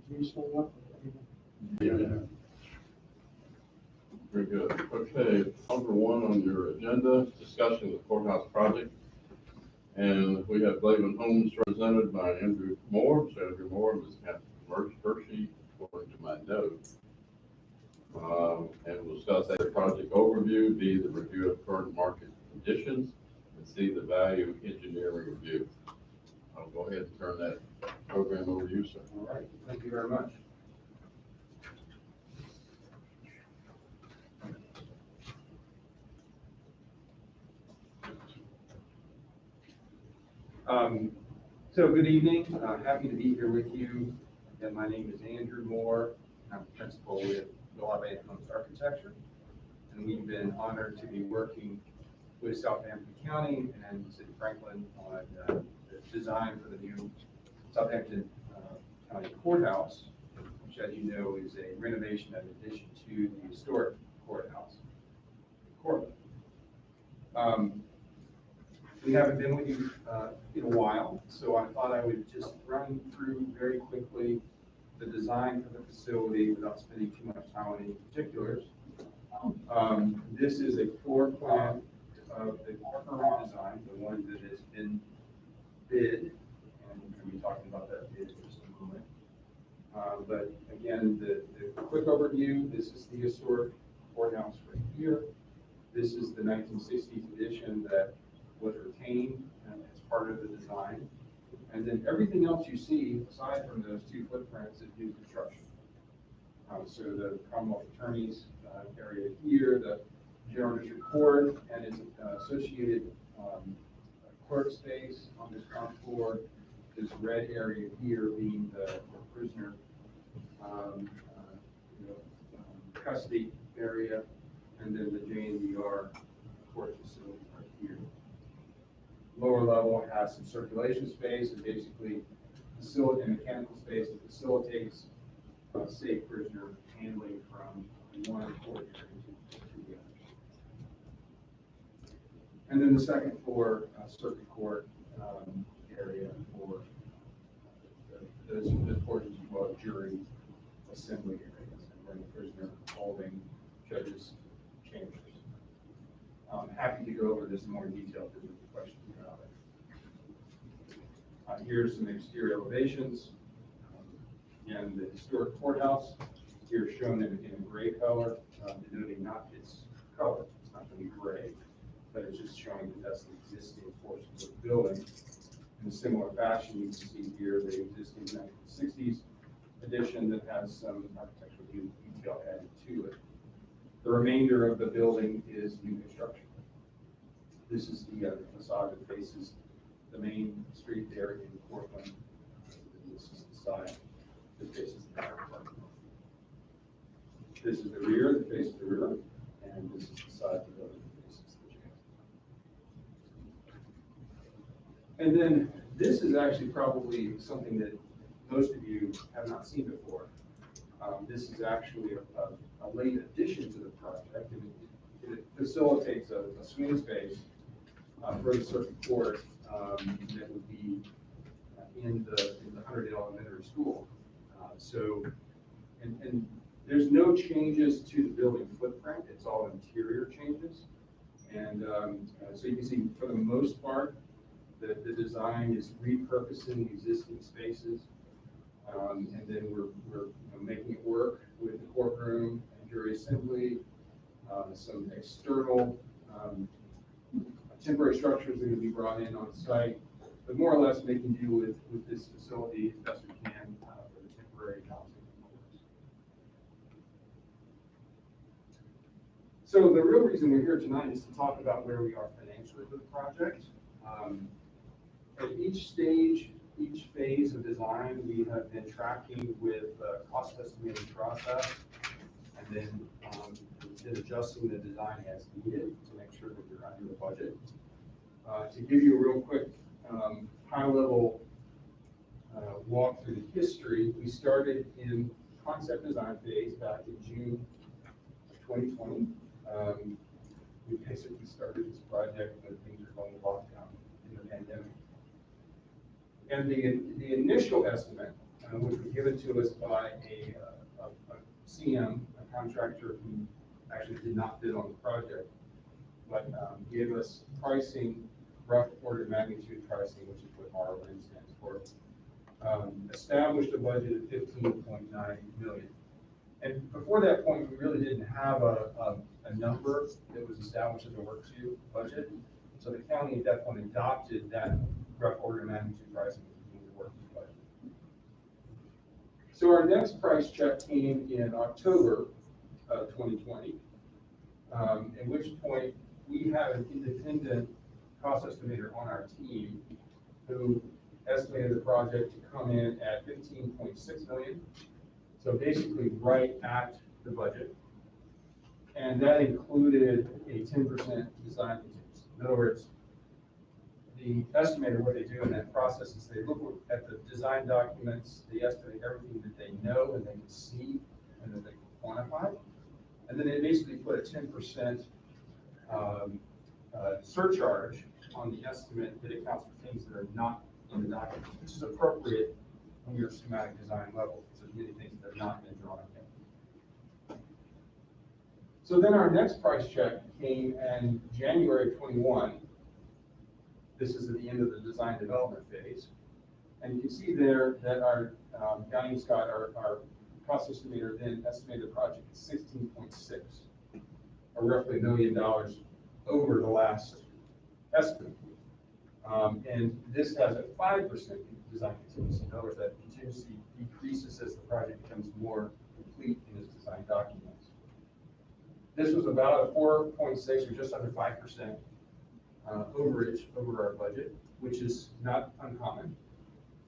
Can you stand up? Yeah. Very good. Okay, number one on your agenda, discussion of the courthouse project. And we have Blaven Homes represented by Andrew Moore. So Andrew Moore is Captain Hershey, according to my note. And we'll discuss A, project overview, B, the review of current market conditions, and C, the value engineering review. I'll go ahead and turn that program over to you, sir. All right, thank you very much. So good evening. Happy to be here with you. Again, my name is Andrew Moore. I'm principal with Blaven Homes Architecture, and we've been honored to be working with Southampton County and City of Franklin on the design for the new Southampton County Courthouse, which, as you know, is a renovation and addition to the historic courthouse in Cortland. We haven't been with you in a while, so I thought I would just run through very quickly the design for the facility without spending too much time on any particulars. This is a floor plan of the current design, the one that has been bid, and we'll be talking about that bid in just a moment. But again, the quick overview, this is the historic courthouse right here. This is the 1960s edition that was retained as part of the design. And then everything else you see, aside from those two footprints, is new construction. So the Commonwealth Attorney's area here, the General District Court, and its associated clerk space on this ground floor, this red area here being the prisoner custody area, and then the JNDR court facility right here. Lower level has some circulation space and basically facility and mechanical space that facilitates safe prisoner handling from one court area to the other. And then the second floor circuit court area for those portions as well, jury assembly areas, and then the prisoner holding judges' chambers. I'm happy to go over this in more detail if there's any questions about it. Here's some exterior elevations. Again, the historic courthouse here shown in a gray color, denoting not its color. It's not going to be gray, but it's just showing that that's the existing portions of the building. In a similar fashion, you can see here the existing 1960s edition that has some architectural detail added to it. The remainder of the building is new construction. This is the facade that faces the main street there in Cortland. This is the side that faces the parking lot. This is the rear that faces the river, and this is the side of the building that faces the jail. And then this is actually probably something that most of you have not seen before. This is actually a late addition to the project, and it facilitates a swing space for the circuit court that would be in the Hunterdale Elementary School. And there's no changes to the building footprint. It's all interior changes. And so you can see, for the most part, the design is repurposing existing spaces. And then we're making it work with the courtroom and jury assembly, some external temporary structures that are going to be brought in on site, but more or less making do with this facility as best we can for the temporary housing. So the real reason we're here tonight is to talk about where we are financially with the project. At each stage, each phase of design, we have been tracking with a cost estimating process, and then adjusting the design as needed to make sure that we're under the budget. To give you a real quick high-level walk through the history, we started in concept design phase back in June of 2020. We basically started this project when things were going lockdown in the pandemic. And the initial estimate which was given to us by a CM, a contractor who actually did not bid on the project, but gave us pricing, rough order of magnitude pricing, which is what RON stands for. Established a budget of 15.9 million. And before that point, we really didn't have a number that was established as a work to budget. So the county at that point adopted that rough order of magnitude pricing as the work to budget. So our next price check came in October of 2020, at which point we have an independent cost estimator on our team who estimated the project to come in at 15.6 million. So basically right at the budget. And that included a 10% design contingency. In other words, the estimator, what they do in that process is they look at the design documents, they estimate everything that they know and they can see and that they can quantify. And then they basically put a 10% surcharge on the estimate that accounts for things that are not in the document, which is appropriate on your schematic design level. So there's many things that have not been drawn yet. So then our next price check came in January of 21. This is at the end of the design development phase. And you can see there that our Downey Scott, our cost estimator, then estimated the project at 16.6, or roughly $1 million over the last estimate. And this has a 5% design contingency. In other words, that contingency decreases as the project becomes more complete in its design documents. This was about a 4.6 or just under 5% overage over our budget, which is not uncommon.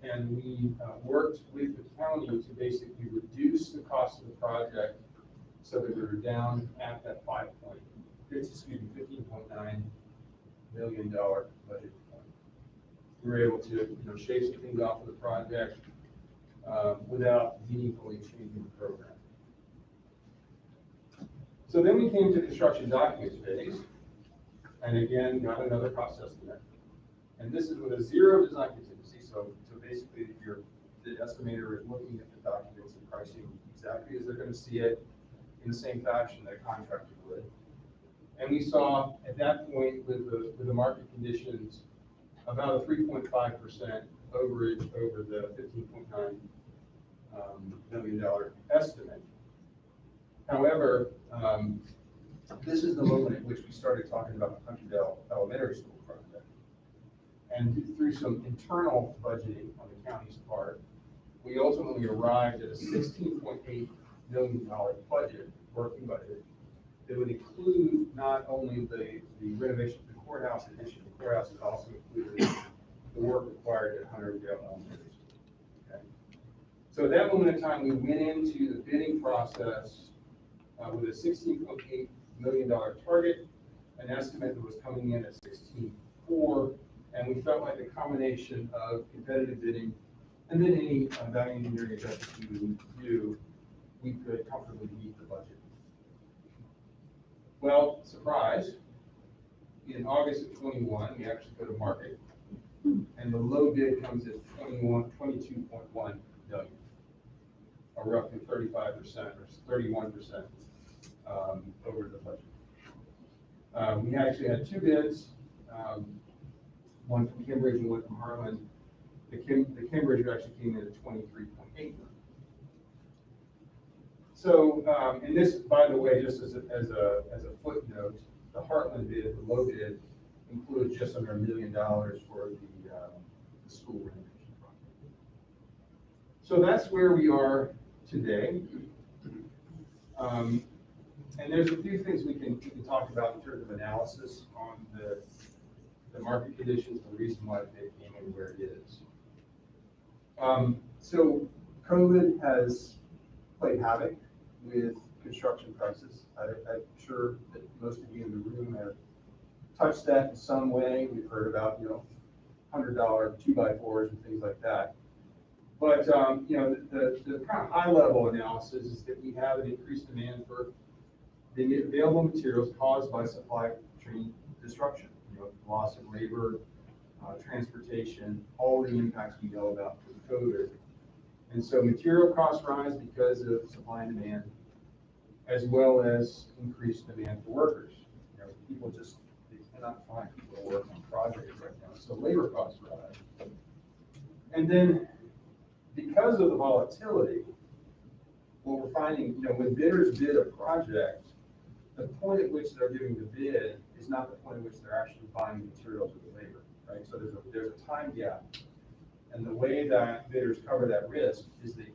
And we worked with the county to basically reduce the cost of the project so that we were down at that $15.9 million budget point. We were able to shave some things off of the project without meaningfully changing the program. So then we came to construction documents phase, and again got another cost estimate. And this is with a zero design contingency. So basically, the estimator is looking at the documents and pricing exactly as they're going to see it in the same fashion that a contractor would. And we saw at that point with the market conditions about a 3.5% overage over the $15.9 million estimate. However, this is the moment at which we started talking about the Hunterdale Elementary School project. And through some internal budgeting on the county's part, we ultimately arrived at a $16.8 million budget, working budget, that would include not only the renovation of the courthouse addition to the courthouse, it also included the work required at Hunterdale Elementary School. Okay? So at that moment in time, we went into the bidding process with a $16.8 million target, an estimate that was coming in at 16.4, and we felt like a combination of competitive bidding and then any value engineering adjustments we would do, we could comfortably meet the budget. Well, surprise, in August of 21, we actually go to market, and the low bid comes at 22.1 million, or roughly 35% or 31% over the budget. We actually had two bids, one from Cambridge and one from Harlan. The Cambridge actually came in at 23.8 million. So, and this, by the way, just as a footnote, the Heartland bid, the low bid, included just under $1 million for the school renovation project. So that's where we are today. And there's a few things we can talk about in terms of analysis on the market conditions, the reason why they came in where it is. So COVID has played havoc with construction prices. I'm sure that most of you in the room have touched that in some way. We've heard about, $100 2x4s and things like that. But, the kind of high level analysis is that we have an increased demand for the available materials caused by supply chain disruption, loss of labor, transportation, all the impacts we know about with COVID. And so material costs rise because of supply and demand, as well as increased demand for workers. You know, people just, they cannot find people to work on projects right now, so labor costs rise. And then, because of the volatility, what we're finding, you know, when bidders bid a project, the point at which they're giving the bid is not the point at which they're actually buying the materials or the labor, right? So there's a time gap. And the way that bidders cover that risk is they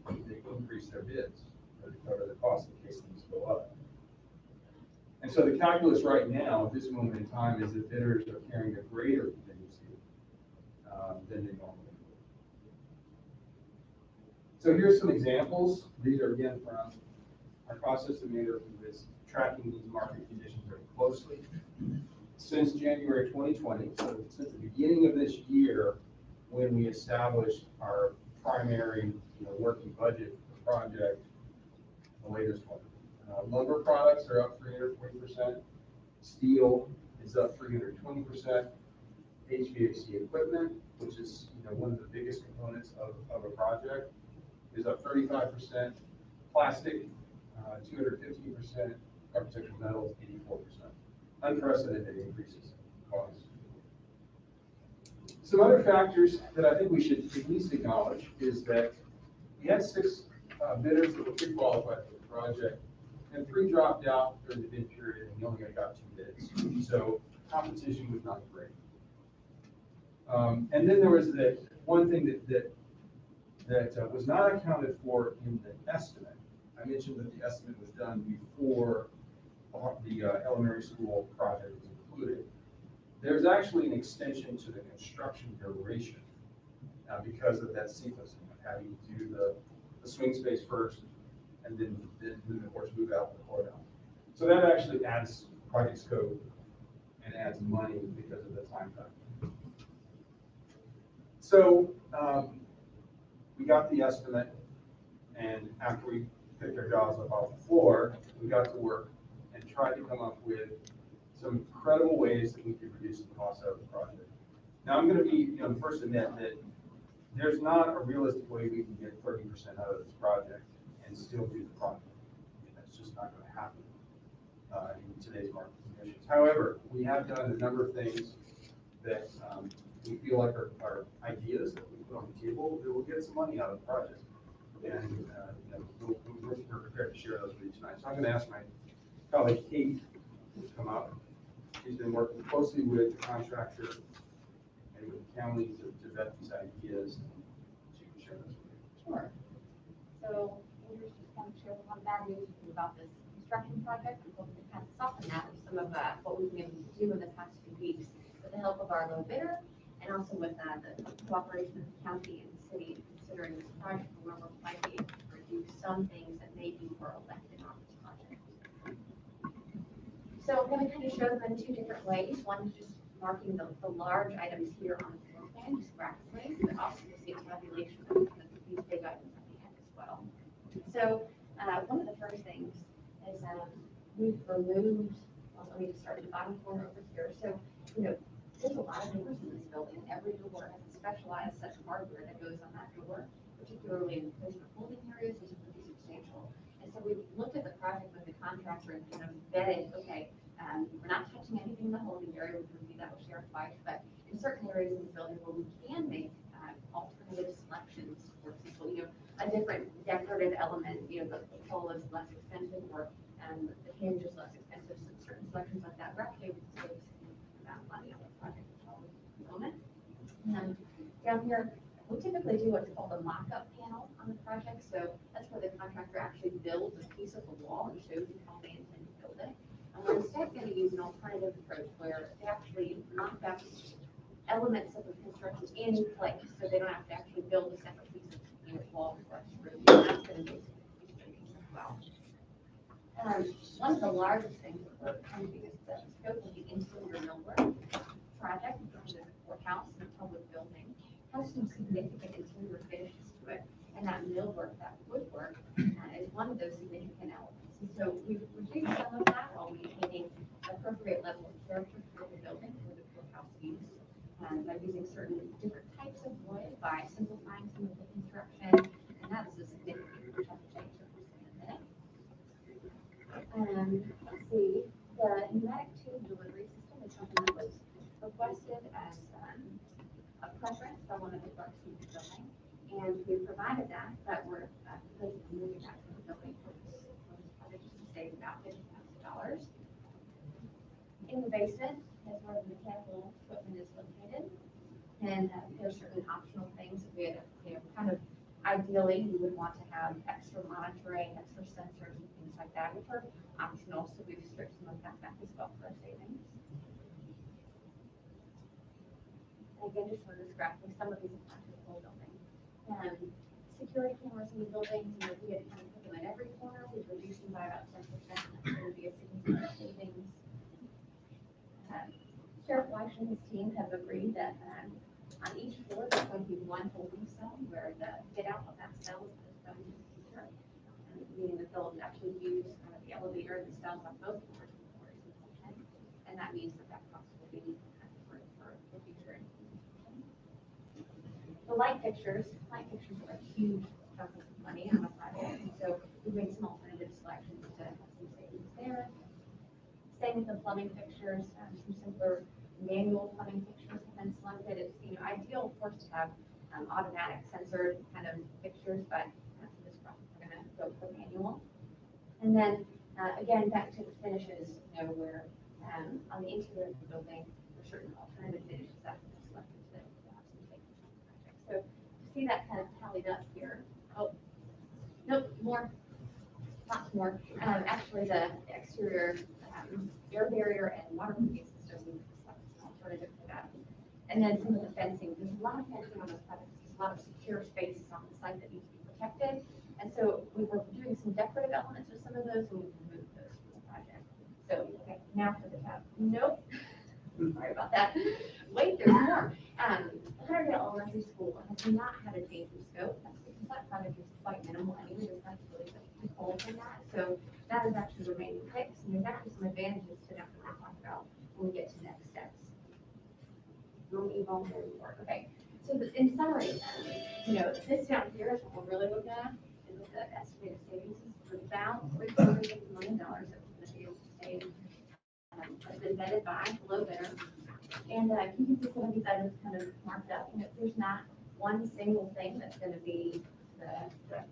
increase their bids, or to cover the cost in case things go up. And so the calculus right now, at this moment in time, is that bidders are carrying a greater contingency than they normally do. So here's some examples. These are again from our cost estimator who is tracking these market conditions very closely. Since January 2020, so since the beginning of this year, when we established our primary working budget for the project, the latest one. Lumber products are up 340%. Steel is up 320%. HVAC equipment, which is one of the biggest components of a project, is up 35%. Plastic, 215%. Architectural metals, 84%. Unprecedented increases in costs. Some other factors that I think we should at least acknowledge is that we had 6 bidders that were pre-qualified for the project, and 3 dropped out during the bid period, and we only got 2 bids. So competition was not great. And then there was that one thing that was not accounted for in the estimate. I mentioned that the estimate was done before the elementary school project was included. There's actually an extension to the construction duration because of that sequencing of having to do the swing space first and then of course move out the courthouse. So that actually adds project scope and adds money because of the time factor. So we got the estimate, and after we picked our jaws up off the floor, we got to work and tried to come up with some credible ways that we could reduce the cost of the project. Now, I'm going to be the first to admit that there's not a realistic way we can get 30% out of this project and still do the project. I mean, that's just not going to happen in today's market conditions. However, we have done a number of things that we feel like are ideas that we put on the table that will get some money out of the project. And we're prepared to share those with you tonight. So I'm going to ask my colleague Kate to come up. She's been working closely with the contractor and with the county to vet these ideas. She can share those with you. Sure. So Andrew's just kind of share one bad news about this construction project. We're hoping to kind of soften that with some of what we've been able to do in the past few weeks with the help of our low bidder and also with the cooperation of the county and the city considering this project where we're likely to reduce some things that maybe were elected on this project. So I'm going to kind of show them in 2 different ways. One is just marking the large items here on the floor plan, just graphically, but also you'll see a tabulation of these big items at the end as well. So one of the first things is we've removed, well, let me just start at the bottom corner over here. So, there's a lot of doors in this building. Every door has a specialized set of hardware that goes on that door, particularly in placement holding areas, is pretty substantial. And so we looked at the project with the contractor and kind of vetted, okay, we're not touching anything in the holding area, we can review that with Sheriff White, but in certain areas in the building where we can make alternative selections, for example, a different decorative element, the pole is less expensive or the hinge is less expensive, so certain selections like that, we're actually able to save a significant amount of money on the project component. Down here, we typically do what's called a mock-up panel on the project, so that's where the contractor actually builds a piece of the wall and shows you how they intend to build it. And we're instead going to use an alternative approach where they actually mock up elements of the construction in place, so they don't have to actually build a separate piece of wall for us to review. That's going to make it easier as well. One of the largest things that we're changing is the scope of the interior millwork project, which is a courthouse and a public building, has some significant interior finishes to it, and that millwork, that woodwork, is one of those significant elements. And so we've reduced some of that while maintaining appropriate level of character for the building for the courthouse use, by using certain different types of wood, by simplifying some of the construction, and that's let's see, the pneumatic tube delivery system is something that was requested as a preference by one of the clerks in the building. And we provided that, but we're proposing to move that to the building for this project to save about $50,000. In the basement is where the mechanical equipment is located. And there's certain optional things that we had, kind of ideally, you would want to have extra monitoring, extra sensors and things like that, which are optional, so we've stripped some of that back as well for our savings. And again, just sort of graphically, some of these apply to the whole building. Security cameras in the building, we had kind of put them in every corner, we've reduced them by about 10%, that's going to be a significant savings. Sheriff Weish and his team have agreed that on each floor, there's going to be one holding cell where the get out of that cell is going to be secure. Meaning that they'll actually use the elevator and the cells on both floors. And that means that cost will be for future implementation. The light fixtures are a huge chunk of money on a project. And so we made some alternative selections to have some savings there. Same with the plumbing fixtures, some simpler manual plumbing fixtures have been selected. It's ideal, of course, to have automatic sensor kind of fixtures, but for this project, we're going to go for manual. And then again, back to the finishes, where on the interior of the building, there are certain alternative finishes that have been selected to have some savings on the project. So to see that kind of tallied up here. Oh, nope, more, lots more. Actually, the exterior air barrier and waterproofing system alternative to that. And then some of the fencing, there's a lot of fencing on this project, there's a lot of secure spaces on the site that need to be protected. And so we were doing some decorative elements with some of those, and we removed those from the project. So, okay, now for the tab. Nope. Sorry about that. Wait, there's more. Hunterville Elementary School has not had a change in scope. That's because that project is quite minimal anyway. There's not really a hole in that. So that is actually remaining fixed. And there's actually some advantages to that we're going to talk about when we get to next steps. Okay, so in summary, this down here is what we're really looking at. Is the estimated savings is about $350 million that we're going to be able to save. Has been vetted by the low bidder. And you can see some of these items kind of marked up. There's not one single thing that's going to be the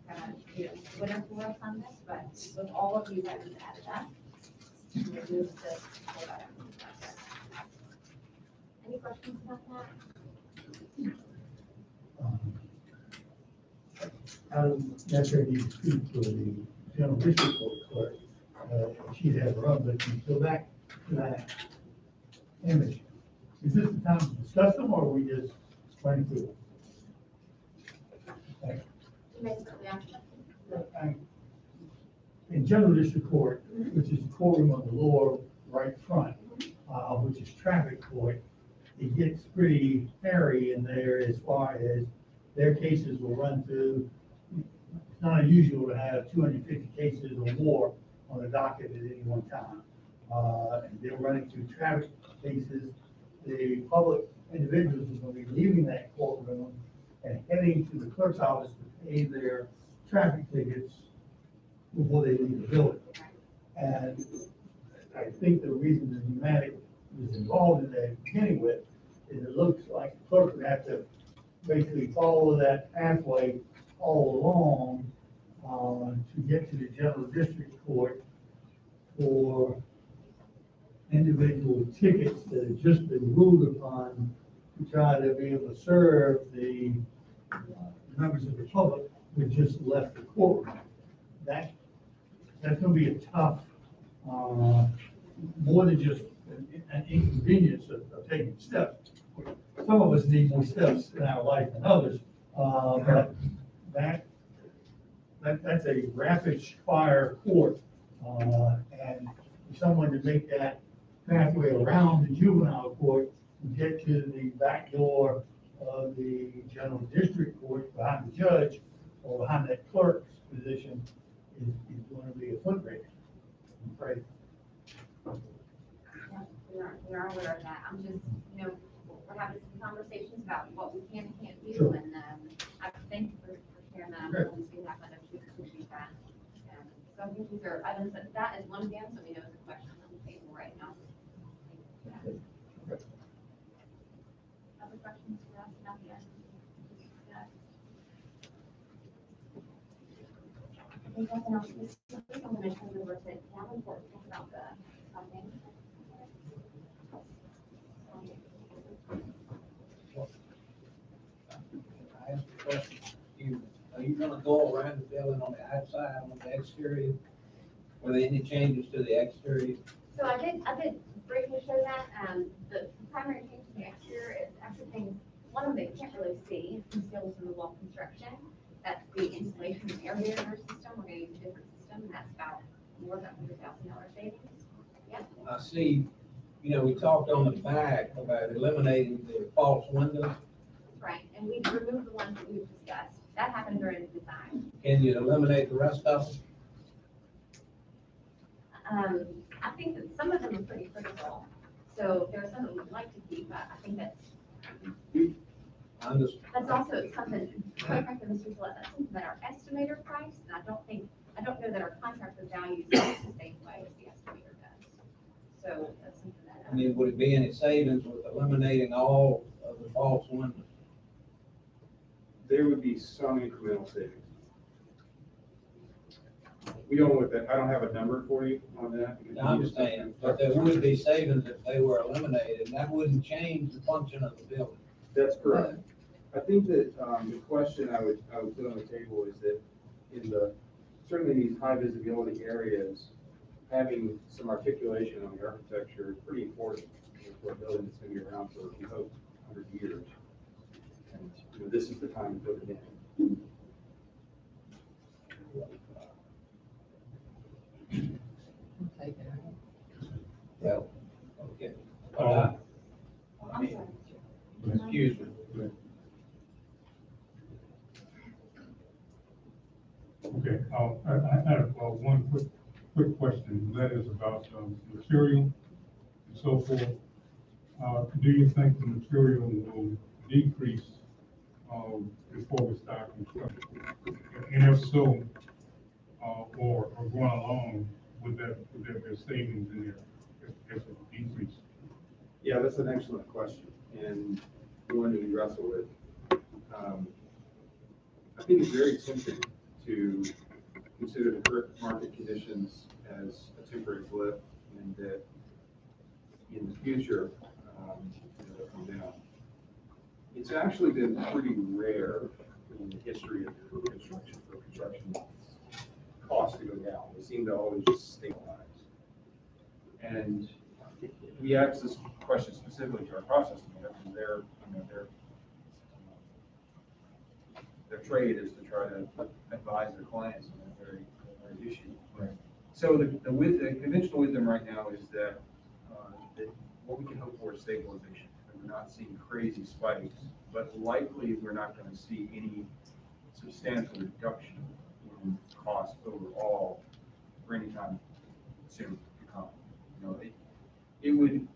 kind of winner for us on this, but with all of these items added up, it moves the whole item. Any questions about that? I don't necessarily need to speak for the general district court clerk. She'd have her own, but you go back to that image. Is this the time to discuss them, or are we just running through them? In general district court, which is the courtroom on the lower right front, which is traffic court, it gets pretty hairy in there as far as their cases will run through. It's not unusual to have 250 cases or more on the docket at any one time. And they're running through traffic cases. The public individuals are going to be leaving that courtroom and heading to the clerk's office to pay their traffic tickets before they leave the building. And I think the reason the pneumatic was involved in that beginning with is it looks like the clerk would have to basically follow that pathway all along to get to the general district court for individual tickets that have just been ruled upon to try to be able to serve the members of the public who just left the courtroom. That's going to be a tough, more than just an inconvenience of taking steps. Some of us need more steps in our life than others, but that's a rapid fire court, and for someone to make that pathway around the juvenile court and get to the back door of the general district court behind the judge or behind that clerk's position is going to be a foot race, I'm afraid. Yeah, we are aware of that. I'm just, we're having some conversations about what we can and can't do, Sure. and I thank you for sharing that. Sure. Once we have that, we appreciate that. So I think these are items that is one of them, so we know it's a question on the table right now. Other questions for us? Not yet. I think nothing else is, I'm going to turn it over to Davenport to talk about the funding. I asked a question. Are you gonna go around the building on the outside, on the exterior? Were there any changes to the exterior? So I did briefly show that, the primary change in the exterior is actually things, one of them you can't really see, it's concealed in the wall construction. That's the installation of air barrier system, we're gonna use a different system, and that's about more than $100,000 savings. Yep, I see, we talked on the back about eliminating the false windows. that's right, and we removed the ones that we've discussed, that happened during the design. Can you eliminate the rest of them? I think that some of them are pretty critical, so there are some that we'd like to keep, but I think I understand. that's also something, quite frankly, Mr. Gillette, that's something that our estimator priced, and I don't know that our contractor values it the same way as the estimator does. So that's something that. I mean, would it be any savings with eliminating all of the false windows? There would be some incremental savings. We don't know what that, I don't have a number for you on that. I understand, but there would be savings if they were eliminated, and that wouldn't change the function of the building. That's correct. I think that, the question I would put on the table is that certainly these high visibility areas, having some articulation on the architecture is pretty important for a building that's gonna be around for, we hope, 100 years. And, this is the time to put it in. Yeah. Okay. I'm I mean, sorry. excuse me. Okay, I have one quick question, that is about material and so forth. Do you think the material will decrease before we start construction? And if so, or going along, would there be a savings in there if it decrease? Yeah, that's an excellent question, and one that we wrestle with. I think it's very tempting to consider the current market conditions as a temporary blip, and that in the future, they'll come down. It's actually been pretty rare in the history of construction for construction costs to go down. They seem to always just stabilize. And we asked this question specifically to our process manager, and their trade is to try to advise their clients on that very issue. Right. So the conventional wisdom right now is that what we can hope for is stabilization. And we're not seeing crazy spikes, but likely we're not going to see any substantial reduction in cost overall for any time soon to come. It would,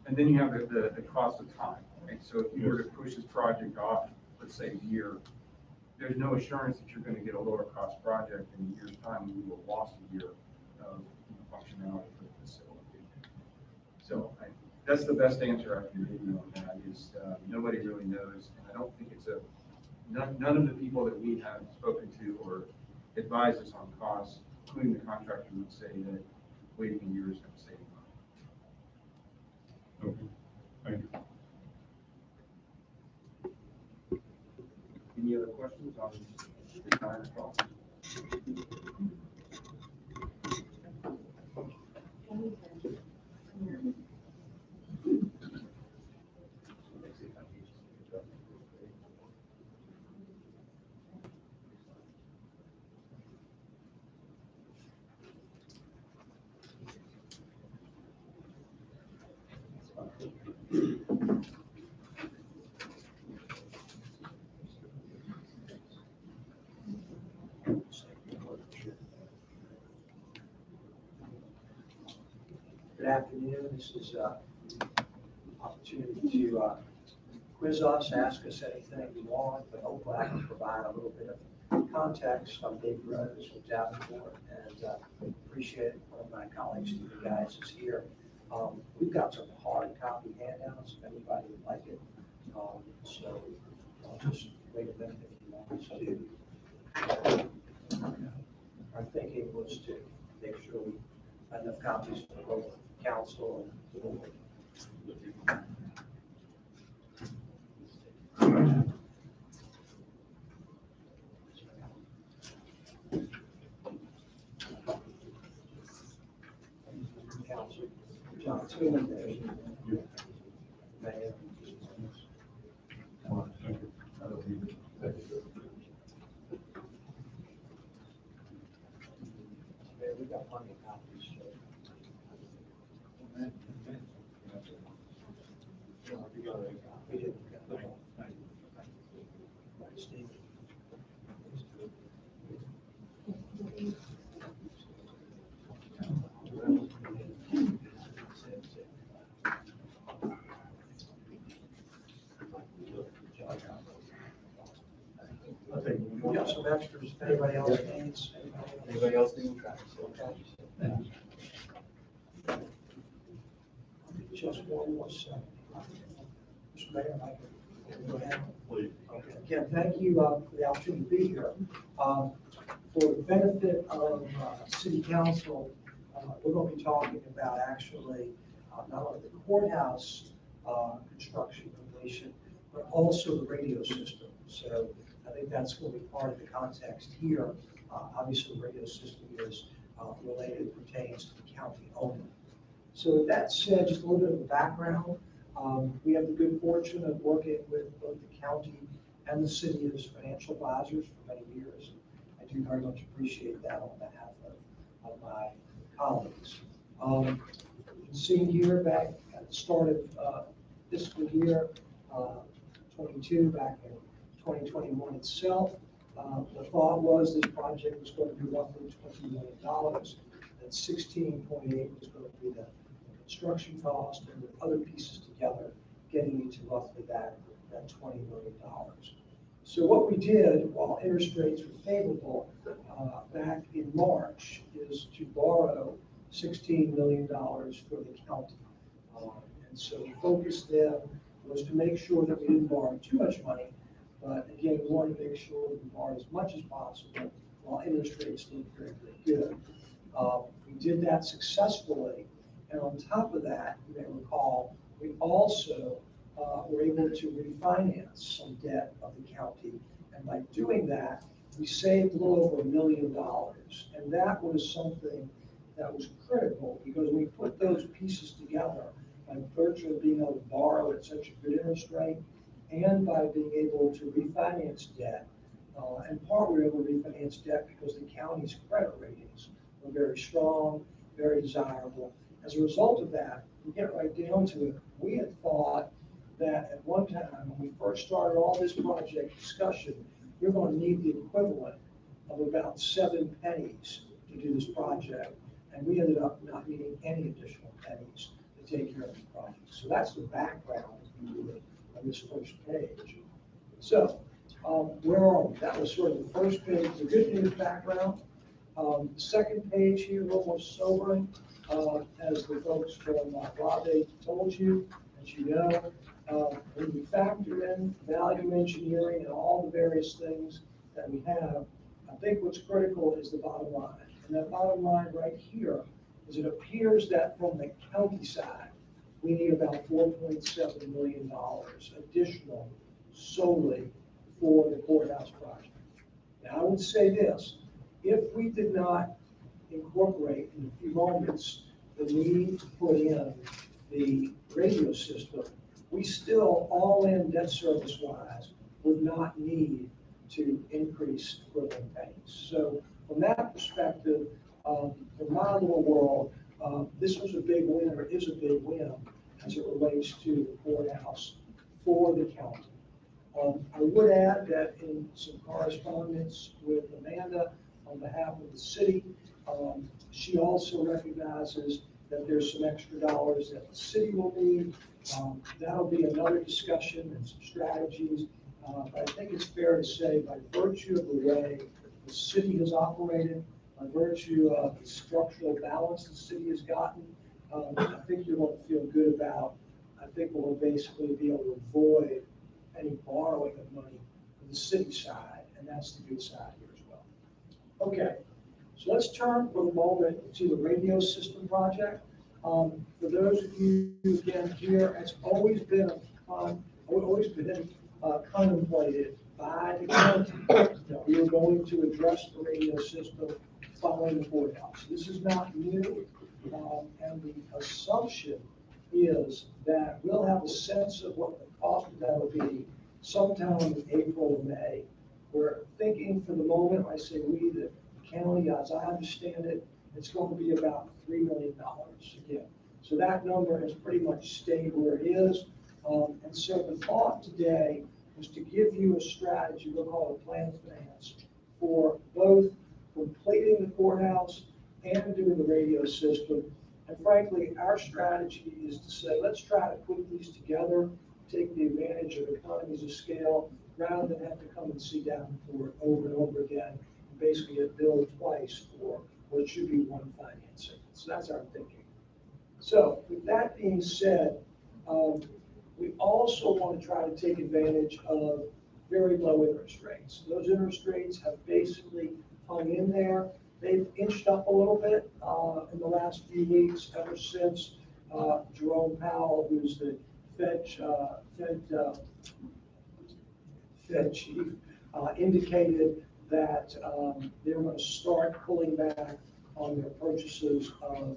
and then you have the cost of time, right? So if you were to push this project off, let's say a year, there's no assurance that you're going to get a lower cost project in a year's time. We will have lost a year of functionality for the facility. So that's the best answer I can give you on that is nobody really knows. And I don't think it's none of the people that we have spoken to or advised us on costs, including the contractor, would say that waiting a year is going to save money. Okay, thank you. Any other questions on design or cost? Good afternoon. This is opportunity to quiz us, ask us anything you want, but hopefully I can provide a little bit of context, I'm Dave Rose with Davenport, and appreciate one of my colleagues, Steve Guys, is here. We've got some hard copy handouts, if anybody would like it. So I'll just wait a minute if you want us to. Our thinking was to make sure we had enough copies for both council and the board. Council, John, two in there. Mayor. Mayor, we got plenty of copies. We did. Steve. We have some extras, if anybody else needs. Anybody else need tracks? Okay. Just one more second. Mr. Mayor, I can go ahead. Please. Okay. Again, thank you for the opportunity to be here. For the benefit of city council, we're going to be talking about actually not only the courthouse construction completion, but also the radio system. So I think that's going to be part of the context here. Obviously, the radio system is related, pertains to the county only. So with that said, just a little bit of a background. We have the good fortune of working with both the county and the city as financial advisors for many years. I do very much appreciate that on behalf of my colleagues. Seen here back at the start of fiscal year 22, back in 2021 itself, the thought was this project was going to be roughly $20 million, and 16.8 was going to be the construction cost, and with other pieces together, getting into roughly that $20 million. So what we did, while interest rates were favorable back in March, is to borrow $16 million for the county. And so the focus then was to make sure that we didn't borrow too much money, but again, we wanted to make sure that we borrowed as much as possible while interest rates looked very, very good. We did that successfully, and on top of that, you may recall, we also were able to refinance some debt of the county, and by doing that, we saved a little over $1 million, and that was something that was critical, because we put those pieces together by virtue of being able to borrow at such a good interest rate, and by being able to refinance debt. In part, we were able to refinance debt because the county's credit ratings were very strong, very desirable. As a result of that, we get right down to it. We had thought that at one time, when we first started all this project discussion, we were going to need the equivalent of about 7 pennies to do this project. And we ended up not needing any additional pennies to take care of the project. So that's the background, if you would, on this first page. So where are we? That was sort of the first page, the good news background. The second page here, a little more sobering, as the folks from Rade told you, as you know, when we factor in value engineering and all the various things that we have, I think what's critical is the bottom line. And that bottom line right here is it appears that from the county side, we need about $4.7 million additional solely for the courthouse project. Now, I would say this, if we did not incorporate in a few moments the need to put in the radio system, we still, all in debt service wise, would not need to increase equivalent pennies. So from that perspective, in my little world, this was a big win, or is a big win, as it relates to the courthouse for the county. I would add that in some correspondence with Amanda on behalf of the city, she also recognizes that there's some extra dollars that the city will need. That'll be another discussion and some strategies. But I think it's fair to say, by virtue of the way the city has operated by virtue of the structural balance the city has gotten. I think you're going to feel good about. I think we'll basically be able to avoid any borrowing of money from the city side, and that's the good side here as well. Okay, so let's turn for the moment to the radio system project. For those of you, again, here, it's always been contemplated by the county that we are going to address the radio system following the courthouse. This is not new, and the assumption is that we'll have a sense of what the cost of that will be sometime in April or May. We're thinking for the moment, I say we, the county, as I understand it, it's going to be about $3 million again. So that number has pretty much stayed where it is. And so the thought today was to give you a strategy, we'll call it plan of finance, for both completing the courthouse and doing the radio system. And frankly, our strategy is to say, let's try to put these together, take the advantage of economies of scale, rather than have to come and see Davenport over and over again, and basically get billed twice for what should be one financing. So that's our thinking. So with that being said, we also want to try to take advantage of very low interest rates. Those interest rates have basically hung in there. They've inched up a little bit in the last few weeks, ever since Jerome Powell, who's the Fed chief, indicated that they were going to start pulling back on their purchases of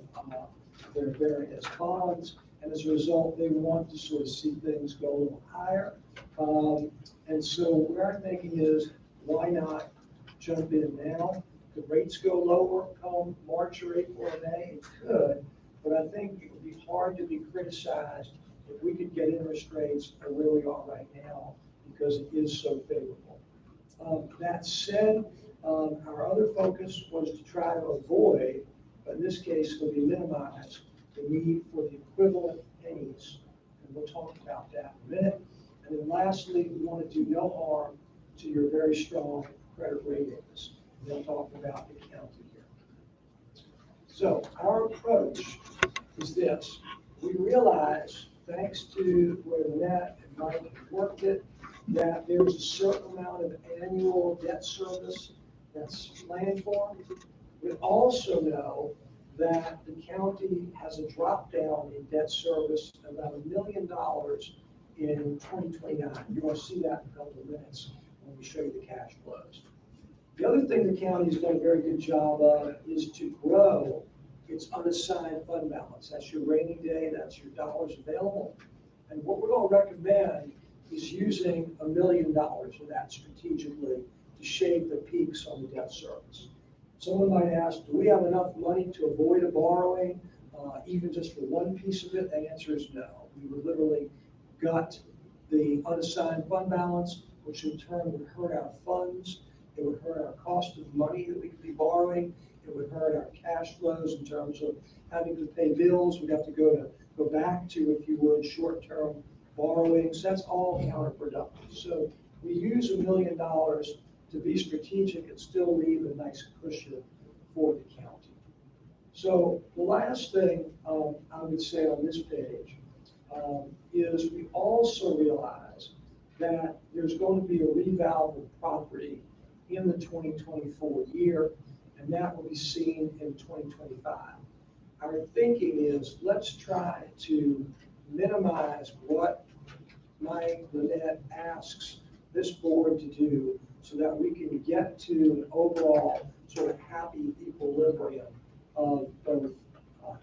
their various bonds. And as a result, they want to sort of see things go a little higher. And so what our thinking is, why not jump in now? The rates go lower come March or April or May, it could, but I think it would be hard to be criticized if we could get interest rates where we are right now, because it is so favorable. That said, our other focus was to try to avoid, but in this case, it will be minimize the need for the equivalent pennies. And we'll talk about that in a minute. And then lastly, we want to do no harm to your very strong credit ratings. And we'll talk about the county here. So our approach is this. We realize, thanks to where Lynette and Mike have worked it, that there's a certain amount of annual debt service that's planned for. We also know that the county has a drop down in debt service of about $1 million in 2029. You're going to see that in a couple of minutes when we show you the cash flows. The other thing the county has done a very good job of is to grow its unassigned fund balance. That's your rainy day, that's your dollars available. And what we're going to recommend is using $1 million of that strategically to shave the peaks on the debt service. Someone might ask, do we have enough money to avoid a borrowing, even just for one piece of it? The answer is no. We would literally gut the unassigned fund balance, which in turn would hurt our funds. It would hurt our cost of money that we could be borrowing. It would hurt our cash flows in terms of having to pay bills. We'd have to go back to, if you would, short-term borrowings. That's all counterproductive. So we use $1 million to be strategic and still leave a nice cushion for the county. So the last thing I would say on this page is we also realize that there's going to be a revalue of property in the 2024 year, and that will be seen in 2025. Our thinking is, let's try to minimize what Mike Lynette asks this board to do so that we can get to an overall sort of happy equilibrium of both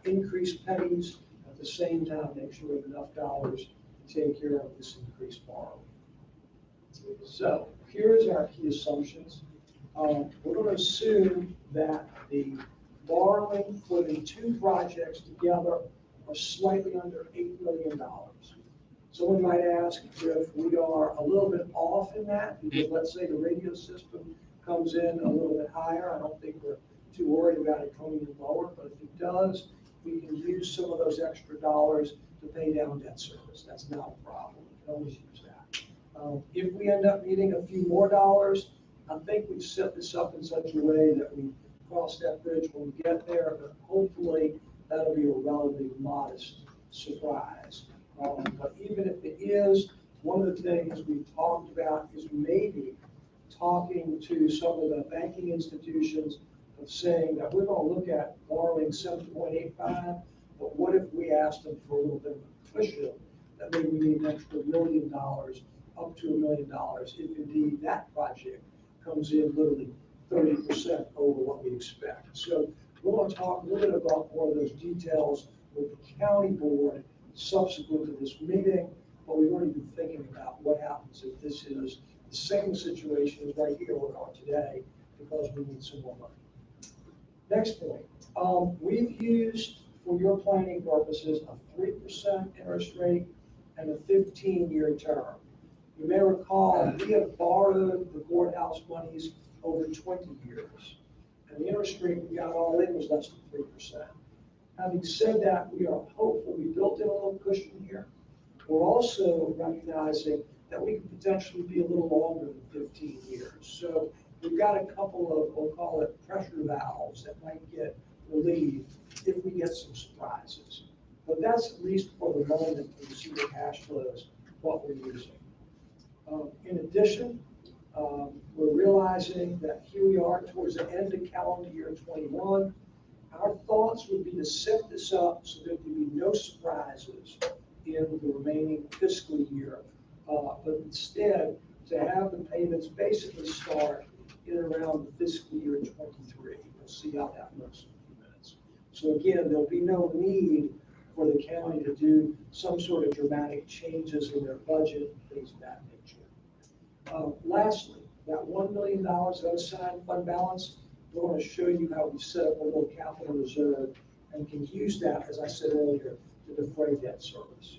increased pennies, at the same time make sure we have enough dollars to take care of this increased borrowing. So here's our key assumptions. We're going to assume that the borrowing for the two projects together are slightly under $8 million. Someone might ask if we are a little bit off in that, because let's say the radio system comes in a little bit higher. I don't think we're too worried about it coming in lower, but if it does, we can use some of those extra dollars to pay down debt service. That's not a problem. We can always use that. If we end up needing a few more dollars, I think we've set this up in such a way that we cross that bridge when we get there, but hopefully that'll be a relatively modest surprise. But even if it is, one of the things we've talked about is maybe talking to some of the banking institutions of saying that we're gonna look at borrowing 7.85, but what if we asked them for a little bit of a cushion, that maybe we need an extra $1 million, up to $1 million, if indeed that project comes in literally 30% over what we expect. So we're gonna talk a little bit about more of those details with the county board subsequent to this meeting, but we've already been thinking about what happens if this is the same situation as right here we are today, because we need some more money. Next point, we've used, for your planning purposes, a 3% interest rate and a 15-year term. You may recall, we have borrowed the courthouse monies over 20 years, and the interest rate we got all in was less than 3%. Having said that, we are hopeful we built in a little cushion here. We're also recognizing that we can potentially be a little longer than 15 years. So we've got a couple of, we'll call it pressure valves that might get relieved if we get some surprises. But that's at least for the moment, we see the cash flows, what we're using. In addition, we're realizing that here we are towards the end of calendar year 21. Our thoughts would be to set this up so there would be no surprises in the remaining fiscal year, but instead to have the payments basically start in around the fiscal year 23. We'll see how that looks in a few minutes. So again, there'll be no need for the county to do some sort of dramatic changes in their budget, things of that nature. Lastly, that $1 million unassigned fund balance, we're going to show you how we set up a little capital reserve and can use that, as I said earlier, to defray debt service.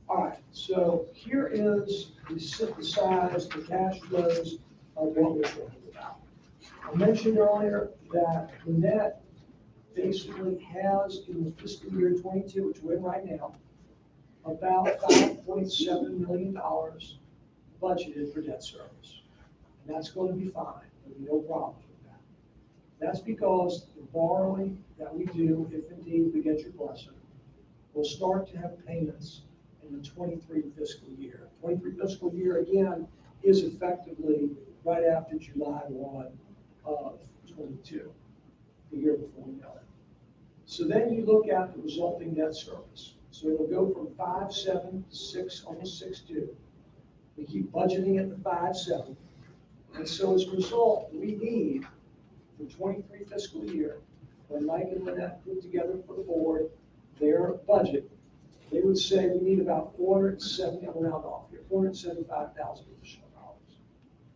All right, so here is the synthesized, the cash flows of what we're talking about. I mentioned earlier that the net basically has in the fiscal year 22, which we're in right now, about $5.7 million budgeted for debt service. And that's going to be fine. There'll be no problems with that. That's because the borrowing that we do, if indeed we get your blessing, will start to have payments in the 23 fiscal year. 23 fiscal year, again, is effectively right after July 1 of 22, the year before we know it. So then you look at the resulting debt service. So it'll go from 5.7 to 6, almost 6.2. We keep budgeting at the 5.7. And so as a result, we need, for 23 fiscal year, when Mike and Lynette put together for the board their budget, they would say we need about 470, I'm round off here, $475,000 additional dollars.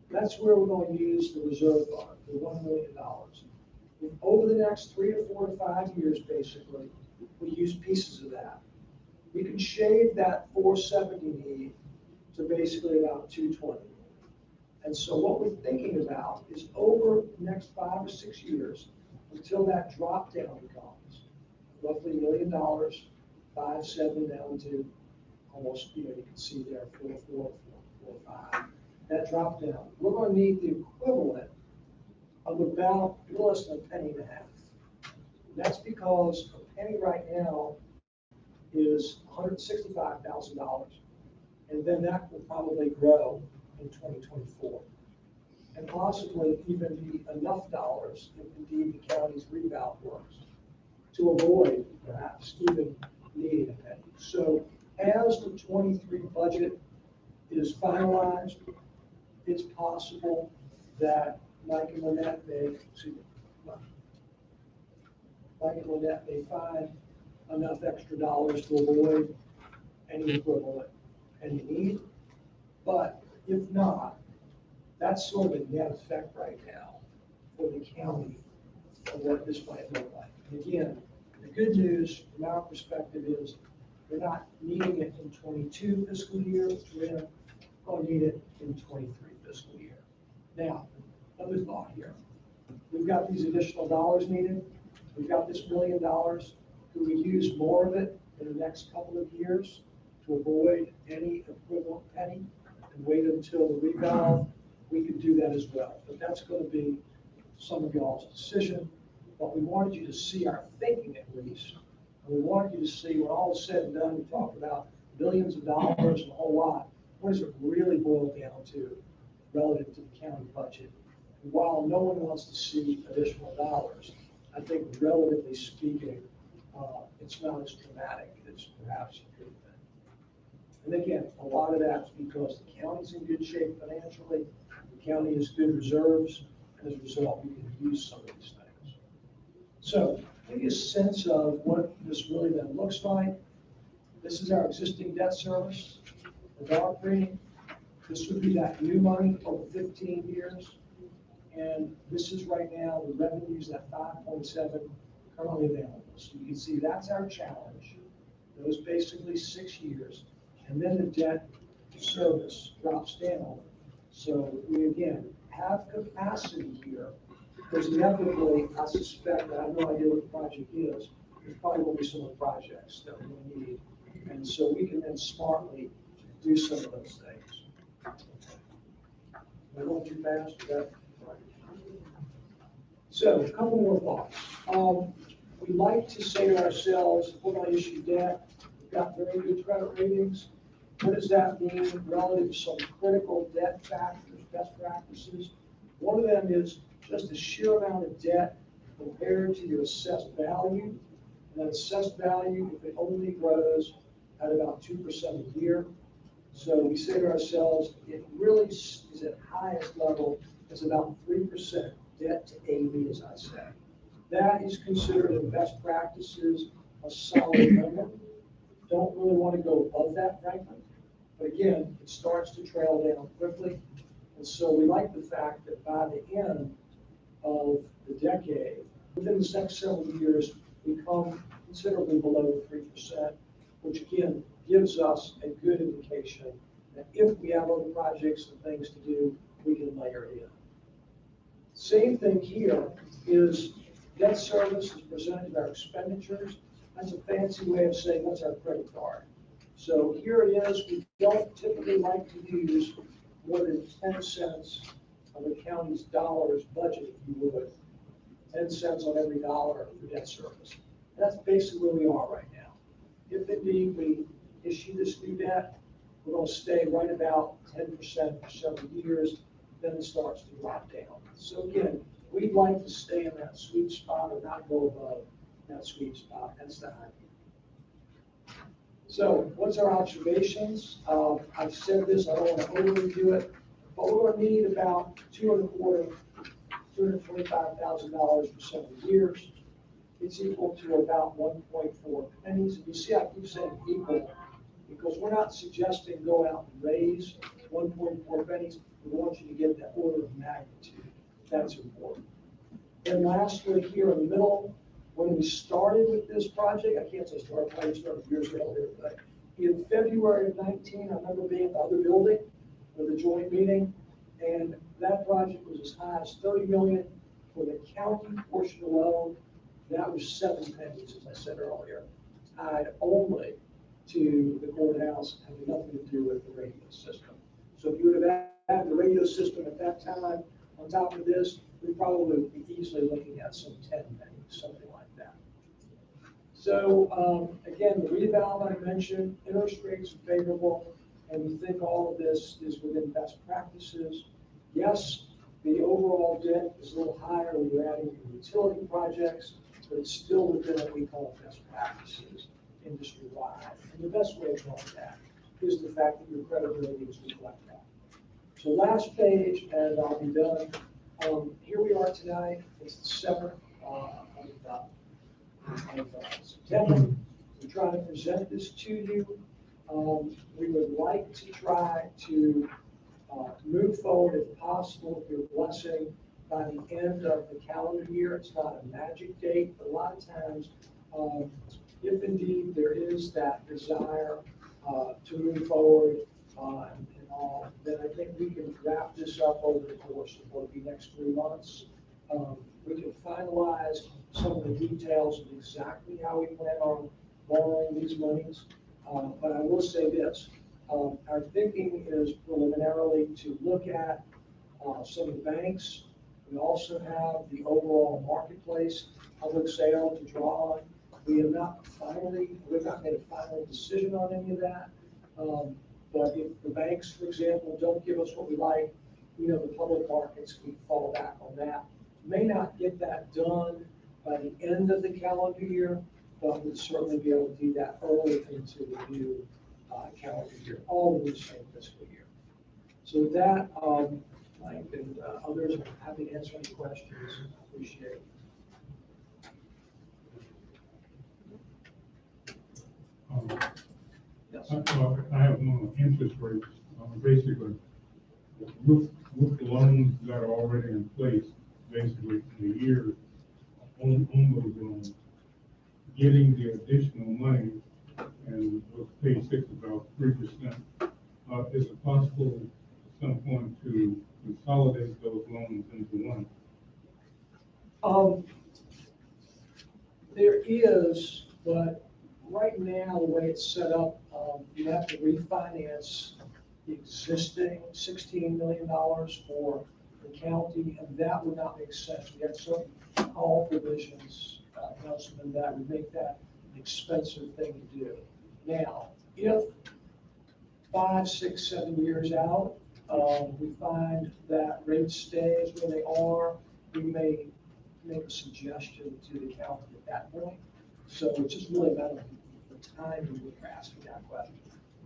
That's where we're going to use the reserve fund, the $1 million. Over the next 3 to 4 to 5 years, basically, we use pieces of that. We can shave that 470 need to basically about 220. And so what we're thinking about is over the next 5 or 6 years, until that drop down comes, roughly $1 million, 5.7 down to almost, you can see there, 4.4, 4.5. That drop down, we're going to need the equivalent of about a little less than $0.015. That's because a penny right now is $165,000, and then that will probably grow in 2024, and possibly even be enough dollars if indeed the county's reval works to avoid perhaps even needing a penny. So as the 23 budget is finalized, it's possible that Mike and Lynette may find enough extra dollars to avoid any equivalent, any need. But if not, that's sort of a net effect right now for the county of what this might look like. And again, the good news from our perspective is we're not needing it in 22 fiscal year, we're going to need it in 23 fiscal year. Now, another thought here. We've got these additional dollars needed. We've got this $1 million. Do we use more of it in the next couple of years to avoid any equivalent penny and wait until the reval we could do that as well. But that's gonna be some of y'all's decision. But we wanted you to see our thinking at least. And we wanted you to see when all is said and done, we talked about billions of dollars and a whole lot. What does it really boil down to relative to the county budget? And while no one wants to see additional dollars, I think relatively speaking, it's not as dramatic as perhaps it could have been. And again, a lot of that's because the county's in good shape financially, the county has good reserves, and as a result, we can use some of these things. So, give you a sense of what this really then looks like. This is our existing debt service, the dark green. This would be that new money over 15 years. And this is right now the revenues at 5.7 currently available. So you can see that's our challenge. Those basically 6 years. And then the debt service drops down. So we again have capacity here. Because inevitably, I suspect, I have no idea what the project is, there's probably will be some of the projects that we need. And so we can then smartly do some of those things. Am I going too fast? Is that- So, a couple more thoughts. We like to say to ourselves, we're going to issue debt, we've got very good credit ratings. What does that mean relative to some critical debt factors, best practices? One of them is just the sheer amount of debt compared to your assessed value. And that assessed value, if it only grows at about 2% a year. So we say to ourselves, it really is at highest level, it's about 3% debt to AV, as I say. That is considered in best practices a solid number. Don't really want to go above that, frankly. But again, it starts to trail down quickly. And so we like the fact that by the end of the decade, within the next several years, we come considerably below 3%, which again gives us a good indication that if we have other projects and things to do, we can layer it in. Same thing here is debt service is percentage of our expenditures. That's a fancy way of saying that's our credit card. So here it is. We don't typically like to use more than 10 cents of the county's dollars budget, if you would. 10 cents on every dollar for debt service. And that's basically where we are right now. If indeed we issue this new debt, we're going to stay right about 10% for several years, then it starts to drop down. So again, we'd like to stay in that sweet spot or not go above that sweet spot. That's the idea. So what's our observations? I've said this, I don't want to overdo it, but we're going to need about $225,000 for several years. It's equal to about 1.4 pennies. And you see, I keep saying equal because we're not suggesting go out and raise 1.4 pennies. We want you to get that order of magnitude. That's important. And lastly, here in the middle, when we started with this project, I can't say started, probably started years earlier, but in February of 19, I remember being in the other building with a joint meeting, and that project was as high as 30 million for the county portion alone. That was 7 pennies, as I said earlier, tied only to the courthouse, having nothing to do with the radio system. So if you would have had the radio system at that time on top of this, we probably would be easily looking at some 10 pennies, something like that. So again, the reval I mentioned, interest rates are favorable, and we think all of this is within best practices. Yes, the overall debt is a little higher when you're adding utility projects, but it's still within what we call best practices industry-wide. And the best way of knowing that is the fact that your credit ratings reflect that. So last page, and I'll be done. Here we are tonight. It's the 7th of September. We're trying to present this to you. We would like to try to move forward if possible with your blessing by the end of the calendar year. It's not a magic date, but a lot of times, if indeed there is that desire to move forward and all, then I think we can wrap this up over the course of what will be next 3 months. We can finalize some of the details of exactly how we plan on borrowing these monies. But I will say this, our thinking is preliminarily to look at some of the banks. We also have the overall marketplace, public sale to draw on. We have not made a final decision on any of that. But if the banks, for example, don't give us what we like, the public markets, we fall back on that. May not get that done by the end of the calendar year, but we'd certainly be able to do that early into the new calendar year, all in the same fiscal year. So with that, Mike and others, I'm happy to answer any questions. Appreciate it. Yes. I have one on interest rates, basically, with the loans that are already in place, basically, the year on those loans, getting the additional money, and with pay 6 about 3%, is it possible at some point to consolidate those loans into one? There is, but right now, the way it's set up, you have to refinance the existing $16 million for the county, and that would not make sense. We have certain call provisions, Councilman, that would make that an expensive thing to do. Now, if 5, 6, 7 years out, we find that rates stay where they are, we may make a suggestion to the county at that point. So it's just really about the time when you're asking that question.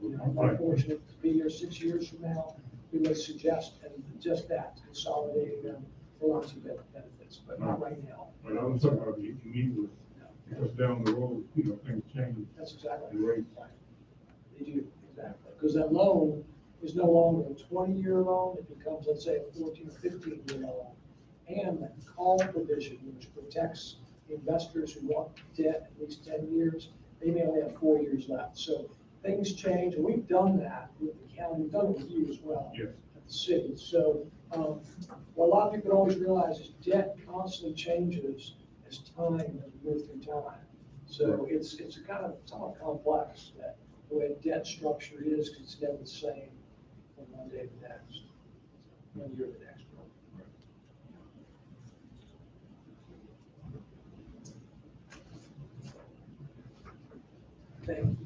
I'm unfortunate to be here 6 years from now, we may suggest and just that, consolidating them for lots of benefits, but not right now. But I'm talking about immediately, because down the road, things change. That's exactly The rates. right. They do, exactly. Because that loan is no longer a 20-year loan, it becomes, let's say, a 14 or 15-year loan. And the call provision, which protects investors who want debt at least 10 years, they may only have 4 years left. So things change, and we've done that with the county, we've done it with you as well. Yes. At the city. So what a lot of people don't always realize is debt constantly changes as time, as we move through time. So it's a kind of somewhat complex, that the way debt structure is, because it's never the same from one day to the next, one year to the next. Thank you.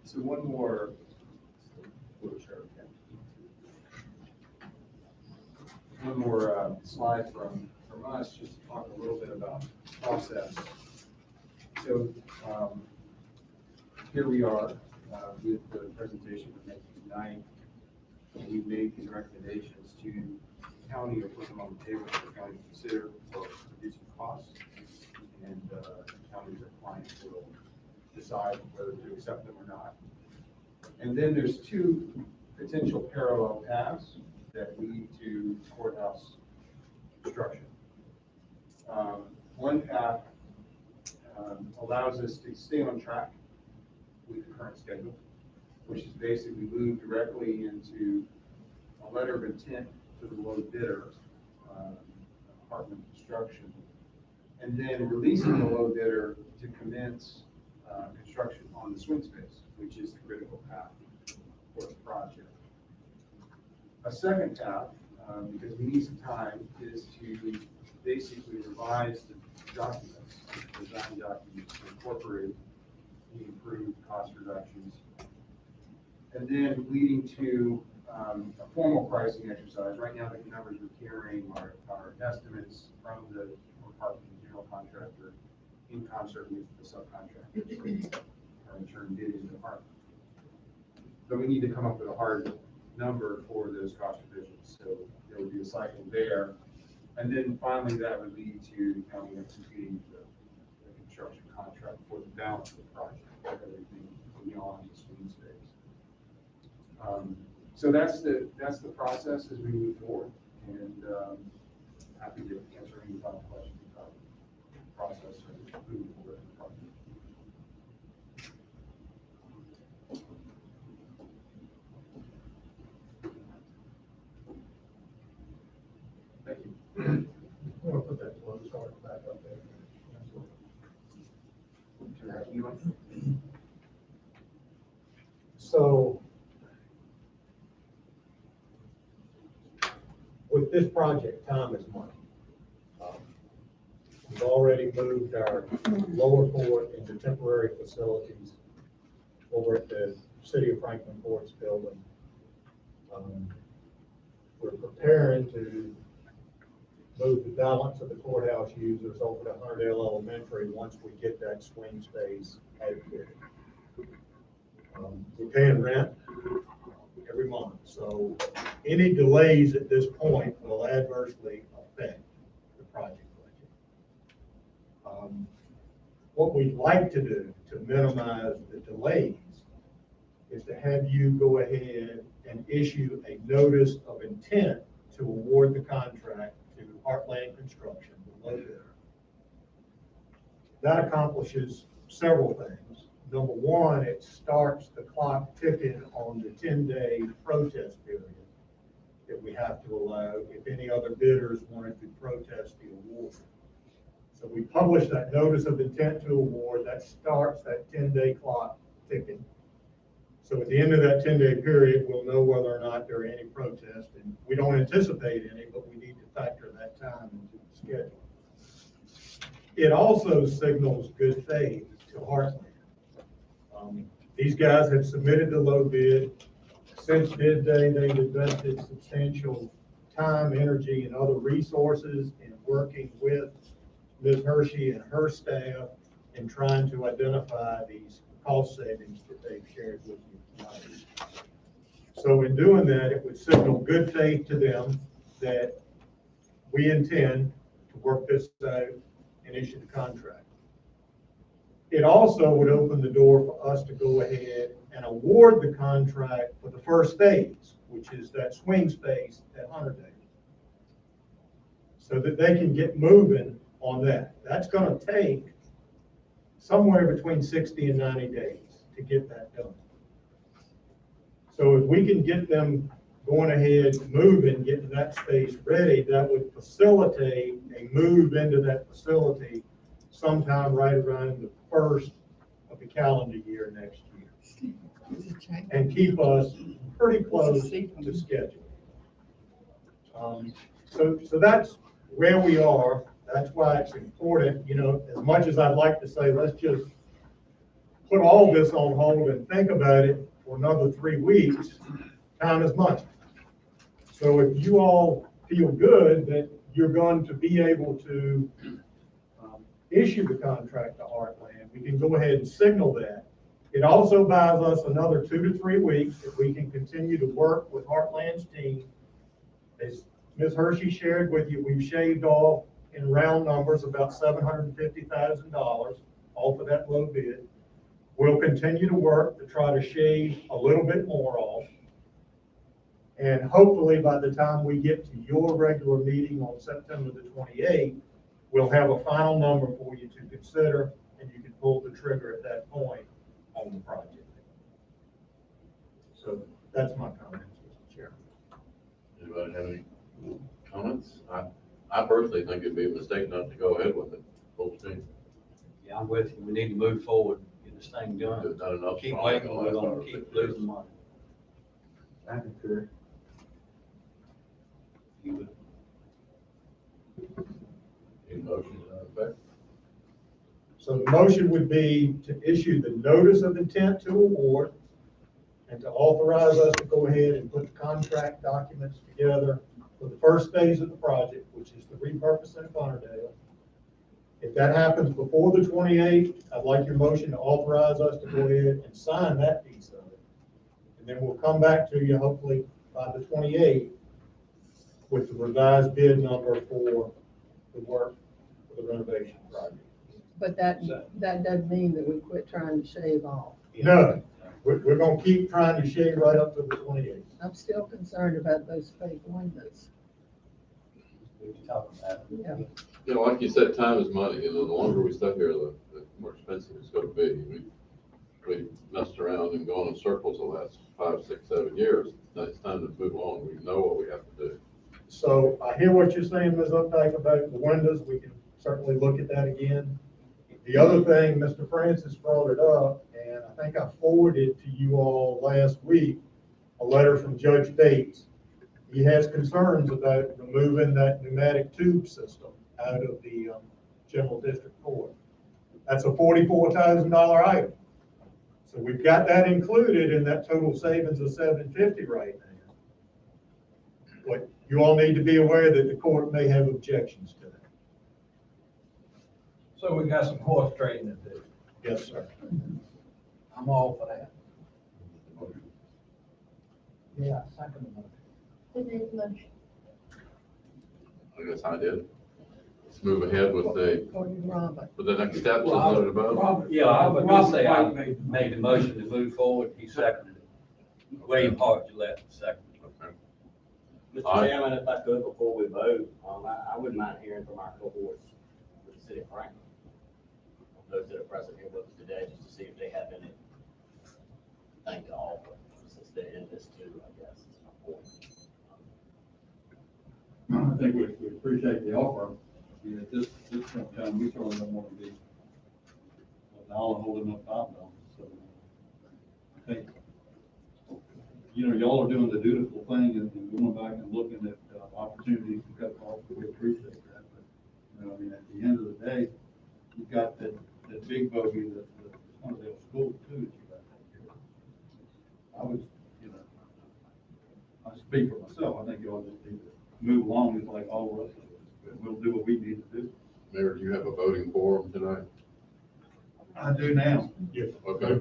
So one more slide from us, just to talk a little bit about process. So here we are with the presentation we're making tonight. We've made these recommendations to the county, or put them on the table for the county to consider for reducing costs, and the county's clients will decide whether to accept them or not. And then there's two potential parallel paths that lead to courthouse construction. One path allows us to stay on track with the current schedule, which is basically move directly into a letter of intent to the low bidder, apartment construction, and then releasing the low bidder to commence construction on the swing space, which is the critical path for the project. A second path, because we need some time, is to basically revise the documents, the design documents, to incorporate the improved cost reductions, and then leading to a formal pricing exercise. Right now, the numbers we're carrying are estimates from the apartment general contractor in concert with the subcontractors, or in turn bidding the apartment. But we need to come up with a hard number for those cost revisions. So there would be a cycle there. And then finally, that would lead to the county executing the construction contract for the balance of the project, everything beyond the swing space. So that's the process as we move forward. And happy to answer any final questions about the process or moving forward in the project. Thank you. I'm gonna put that flow chart back up there. So with this project, time is money. We've already moved our lower court into temporary facilities over at the City of Franklin Courts building. We're preparing to move the balance of the courthouse users over to Hunterdale Elementary once we get that swing space adequate. We're paying rent every month, so any delays at this point will adversely affect the project budget. What we'd like to do to minimize the delays is to have you go ahead and issue a notice of intent to award the contract to Heartland Construction, the low bidder. That accomplishes several things. Number one, it starts the clock ticking on the 10-day protest period that we have to allow if any other bidders wanted to protest the award. So we publish that notice of intent to award, that starts that 10-day clock ticking. So at the end of that 10-day period, we'll know whether or not there are any protests, and we don't anticipate any, but we need to factor that time into the schedule. It also signals good faith to Heartland. These guys have submitted the low bid. Since bid day, they've invested substantial time, energy, and other resources in working with Ms. Hershey and her staff in trying to identify these cost savings that they've shared with you tonight. So in doing that, it would signal good faith to them that we intend to work this out and issue the contract. It also would open the door for us to go ahead and award the contract for the first phase, which is that swing space at Hunterdale, so that they can get moving on that. That's going to take somewhere between 60 and 90 days to get that done. So if we can get them going ahead, moving, getting that space ready, that would facilitate a move into that facility sometime right around the first of the calendar year next year, and keep us pretty close to schedule. So that's where we are. That's why it's important, you know, as much as I'd like to say, let's just put all this on hold and think about it for another 3 weeks, time is money. So if you all feel good that you're going to be able to issue the contract to Heartland, we can go ahead and signal that. It also buys us another 2 to 3 weeks that we can continue to work with Heartland's team. As Ms. Hershey shared with you, we've shaved off in round numbers about $750,000 off of that low bid. We'll continue to work to try to shave a little bit more off. And hopefully by the time we get to your regular meeting on September the 28th, we'll have a final number for you to consider, and you can pull the trigger at that point on the project. So that's my comments, Mr. Chairman. Anybody have any comments? I personally think it'd be a mistake not to go ahead with it, full steam. Yeah, I'm with you. We need to move forward, get this thing done. There's not enough. Keep waiting, we're gonna keep losing money. I concur. You would. Any motion to that effect? So the motion would be to issue the notice of intent to award and to authorize us to go ahead and put the contract documents together for the first phase of the project, which is the repurposing of Hunterdale. If that happens before the 28th, I'd like your motion to authorize us to go ahead and sign that piece of it. And then we'll come back to you hopefully by the 28th with the revised bid number for the work for the renovation project. But that doesn't mean that we quit trying to shave off. No, we're gonna keep trying to shave right up to the 28th. I'm still concerned about those fake windows. we can talk about it. Yeah. You know, like you said, time is money, you know, the longer we stay here, the more expensive it's gonna be. We messed around and gone in circles the last 5, 6, 7 years. Now it's time to move on. We know what we have to do. So I hear what you're saying, Ms. Updike, about the windows. We can certainly look at that again. The other thing, Mr. Francis brought it up, and I think I forwarded to you all last week, a letter from Judge Bates. He has concerns about removing that pneumatic tube system out of the general district court. That's a $44,000 item. So we've got that included in that total savings of $750 right now. But you all need to be aware that the court may have objections to that. So we got some horse trading to do. Yes, sir. I'm all for that. Yeah, second motion. Who made the motion? I guess I did. Let's move ahead with Robert. the next steps of voted about. Yeah, I was gonna say, I made the motion to move forward, he seconded it. William Hart, you left second. Okay. Mr. Chairman, if I could, before we vote, I wouldn't mind hearing from our cohorts with the city of Franklin. Those that are present here with us today, just to see if they have any thing to offer, since they're in this too, I guess, is my point. I think we appreciate the offer. Yeah, at this point in time, we certainly don't want to be all holding up dominoes. So I think, you know, y'all are doing the dutiful thing and going back and looking at opportunities to cut costs. We appreciate that. But, you know, I mean, at the end of the day, you've got that big bogey that one of those schools too that you got to take care of. I would, you know, I speak for myself. I think you all just need to move along just like all of us. We'll do what we need to do. Mayor, do you have a voting quorum tonight? I do now. Yes. Okay.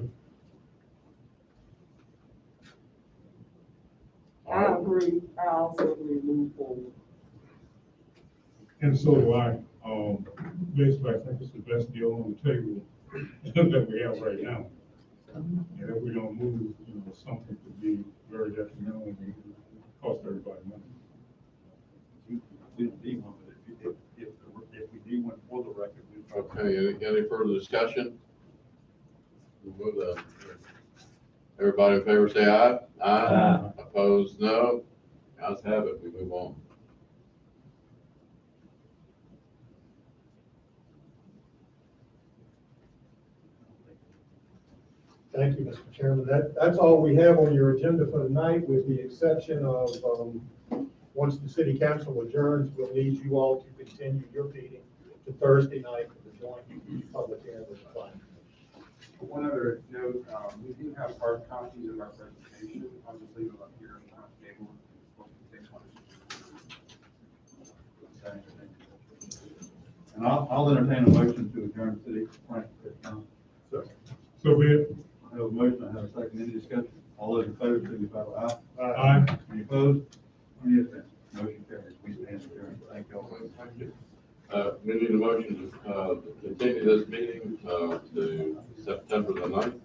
All I right. agree, I also agree, move forward. And so do I. Basically, I think it's the best deal on the table that we have right now. And if we don't move, you know, something could be very detrimental and cost everybody money. We don't need one, but if we need one for the record, we. Okay, any further discussion? We'll move on. Everybody in favor say aye. Aye. Opposed, no. Ayes have it, we move on. Thank you, Mr. Chairman. That's all we have on your agenda for tonight, with the exception of, once the city council adjourns, we'll need you all to continue your meeting to Thursday night for the joint public hearing with the planning. One other note, we do have hard copies of our presentation. I'll just leave them up here on the table. And I'll entertain a motion to adjourn city council. So be it. I have a motion, I have a second, any discussion? All those in favor, signify by aye. Aye. Any opposed? Any abstentions? Motion carries. We stand adjourned. Thank you all. Thank you. We need a motion to continue this meeting to September the 9th.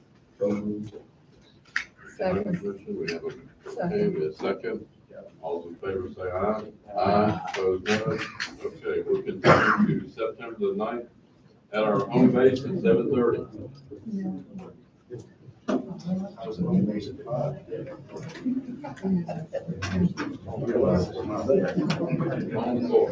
Second. We have a, Second. okay, we have a second. All those in favor say aye. Aye. Opposed, no. Okay, we'll continue to September the 9th at our home base at 7:30. On the floor.